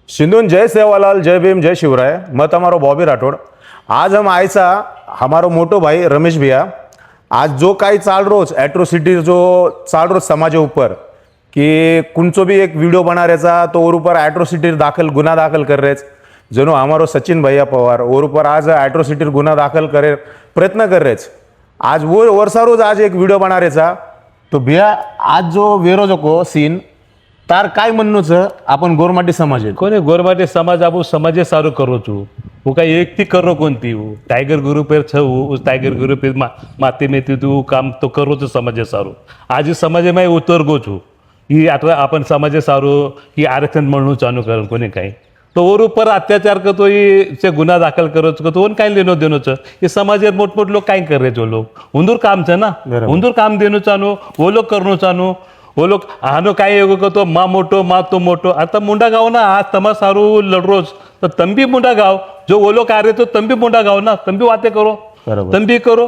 सिंधुन जय सेवालाल, जय भीम, जय शिवराय। मैं हमारो बॉबी राठौड़। आज हम आयसा हमारो मोटो भाई रमेश भैया आज जो काही चाल रोज एट्रोसिटी जो चाल रोज समाज ऊपर कि कुणचो भी एक वीडियो बना रहा तो और ऊपर एट्रोसिटी दाखल गुना दाखल कर रहे जनो हमारो सचिन भैया पवार और ऊपर आज एट्रोसिटी गुना दाखल करे प्रयत्न कर रहे आज वो वर्षा रोज आज एक वीडियो बना रहा तो भैया आज जो वेरोजो को सीन तार काय म्हणणं छ आपण गोरमाटी समाज कोणी गोरमाटी समाज आपू समाजे सारू करो छू वो का एक थी करो कोणती वो टाइगर ग्रुप पर छ वो टाइगर ग्रुप पर माती में तू काम तो करो तो समाजे सारू आज समाजे में उतर गो छू ही आता आपण समाजे सारू ही आरक्षण म्हणून चालू कर कोणी काही तो और ऊपर अत्याचार करतो ये गुन्हा दाखल करो तो काय लेनो देनो छ ये समाज मोठ लोग काय कर रहे जो लोग उंदूर काम छ ना उंदूर काम देनो चानो वो लोग करनो चानो वो लोग हानो काय एगो कहतो मा मोटो मा तो मोटो आता मुंडा गाव ना आज तमा सारू लड़रोज तो तम भी मुंडा गाव जो वो लोग आ रहे तो तम भी मुंडा गाव ना तम भी बातें करो तम भी करो।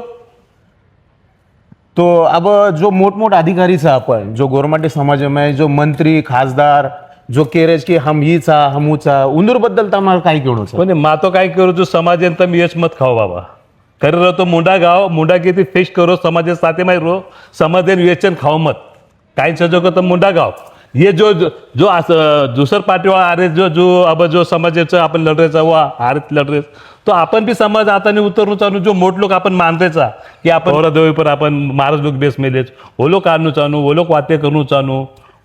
तो अब जो मोठ अधिकारी सा अपन जो गोरमाटी समाज में जो मंत्री खासदार जो केरेज की हम ही चा हमू चा उंदूर बद्दल तमार काय केवढो कोणी मा तो काय करो जो समाज तम यश मत खाओ बाबा कर रहो तो मुंडा गाव मुंडा की फेस करो समाज साथे में रो समाज वेचन खाओ मत काय सजो तो मुंडा गाव ये जो दूसर पार्टी वाला आ रहे जो अब जो समाजाचं आपण लढ रहे वो हारत लढ रहे तो आपण भी समाज आता नहीं उतरनु चाहू जो मोठ लोग आपण मान रहे की आपण और देवी पर आपण महाराज लोग बेस में ले वो लोग आणू चाहू वो लोग वाते करू चाहू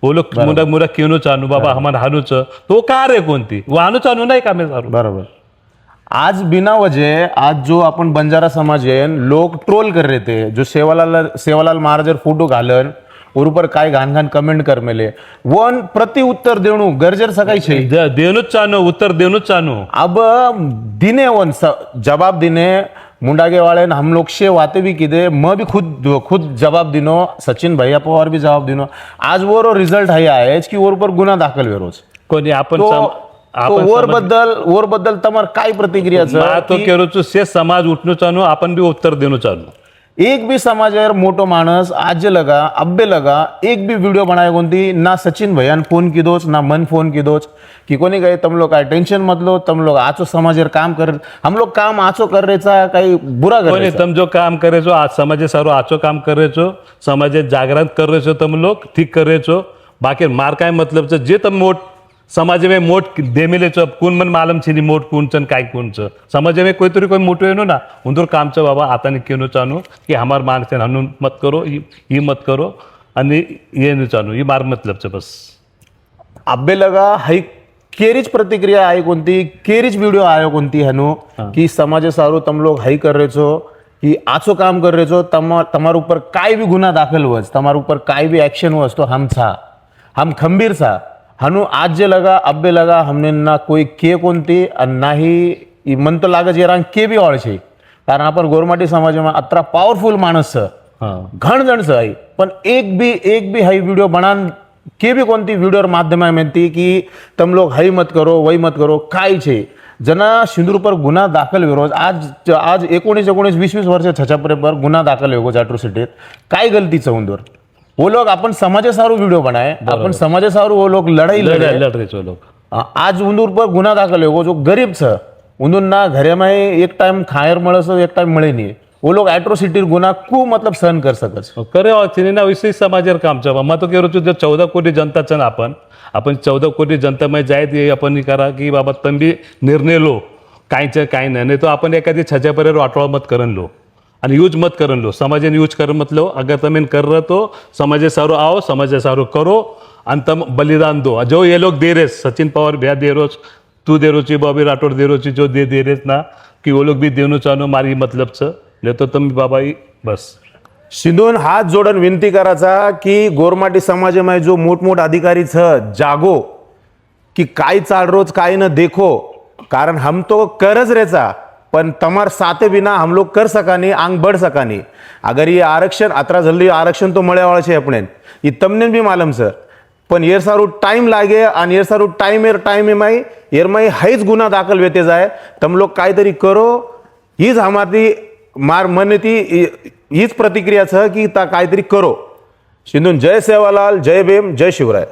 वो लोग मुंडा मुंडा क्यों चाहू बाबा हमारा हानूच तो कार है कोणती वो आणू चाहू नाही का मैं सारू बराबर। आज बिना वजह आज जो अपन बंजारा समाज है लोग ट्रोल कर रहे थे जो सेवालाल महाराज फोटो घालन और ऊपर काय घान घान कमेंट कर मेले वन प्रति उत्तर देणू गरजेर सकाळी छे देणूच चाहू उत्तर देणूच चाहू अब दिने वन जवाब दिने मुंडागे वाले हम लोग से वाते भी किदे मैं भी खुद जवाब दिनो सचिन भैया पवार भी जवाब दिनो आज वो रिजल्ट है कि और ऊपर गुन्हा दाखल वेरोज कोणी आपण वर बद्दल तमार काय प्रतिक्रिया तो केरो से समाज उठणू चाहू आपण भी उत्तर देणू चाहू एक भी समाज मोटो मानस आज लगा अब्बे लगा एक भी वीडियो बनाए कोणती ना सचिन भैया फोन की दोच ना मन फोन की दोच कि कोणी गए तुम लोग काय टेंशन मत लो तुम लोग आचो समाज काम कर हम लोग काम आचो कर रहे काही बुरा कर तुम जो काम करे छो आज समाजे सारो आचो काम कर रहे छो समाजे जागरण कर रहे छो तुम लोग ठीक कर रहे छो बाकी मार काय मतलब छ जे तुम मोट समाज में मोट दे मिले छो कौन मन मालूम छे मोट कौन चन काय कौन छ समाज में कोई तरी कोई मोटो है ना उंदूर काम छ बाबा आता ने क्यों चाहू कि हमार मान से हनु मत करो ये मत करो आणि ये न चाहू ये मार मतलब छ बस अब्बे लगा हाई केरीच प्रतिक्रिया आहे कोणती केरीच वीडियो आयो कोणती हनु कि समाज सारू तुम लोग हाई कर रहे छो कि आचो काम कर रहे छो तमार ऊपर काय भी गुना दाखल वस तमार ऊपर काय भी एक्शन वस तो हम खंबीर सा हनु आज जे लगा अब्बे लगा हमने ना कोई के कोणती ना ही मन तो लागे जे रंग के भी और छे कारण आपण गोरमाटी समाज में अत्रा पावरफुल माणस घण जण है पण एक भी हाई वीडियो बनान के भी कोणती वीडियो माध्यम में कि तुम लोग हाई मत करो वही मत करो काय छे जना सिंदूर पर गुन्हा दाखल विरोध आज 19-20 वर्ष छछापरे पर गुन्हा दाखल हो एट्रोसिटीत काय गलती चौंदर वो लोग अपन समाजे सारू वीडियो बनाए अपन समाजे सारू वो लोग लड़ रहे वो लोग आज उंदूर पर गुन्हा दाखल हो जो गरीब छ उंदूर ना घरे में एक टाइम खायर मळे सो एक टाइम मळे नहीं वो लोग एट्रोसिटी गुन्हा को मतलब सहन कर सकत करे चिना विशेष समाजर काम छ मैं तो कह रहा जो 14 कोटी जनता छ अपन 14 कोटी जनता में जाए अपन करा कि बाबा तुम भी निर्णय लो काय नहीं तो अपन एखादी छजा पर वाटोळ मत करन लो आणि यूज मत करन लो समाज यूज कर मत लो अगर तुम कर रहे तो समाज सारो आओ समाज सारो करो आणि तुम बलिदान दो जो ये लोग दे रहे सचिन पवार भैया दे रोज तू दे रोची बॉबी राठौड़ दे रोची जो दे रहे ना कि वो लोग भी देनो चाहनो मारी मतलब छ ले तो तुम बाबा ही बस सिंधून हाथ जोड़न विनती कराचा कि गोरमाटी समाज में जो मोट अधिकारी छ जागो कि काय चाल रोज काय न देखो कारण हम तो करज रेचा पण तमार साथे बिना हम लोग कर सका नहीं आंग बढ़ सका नहीं अगर ये आरक्षण अतरा जल्दी आरक्षण तो मळे वाला छे अपने ये तमने भी मालूम सर पण येर सारू टाइम लागे आणि येर सारू टाइम में येर में हाईच गुन्हा दाखल वेते जाए तुम लोग काहीतरी करो हीच हमारी मार मन ती हीच प्रतिक्रिया छ की ता काहीतरी करो। सिंधून जय सेवालाल, जय भीम, जय शिवराय।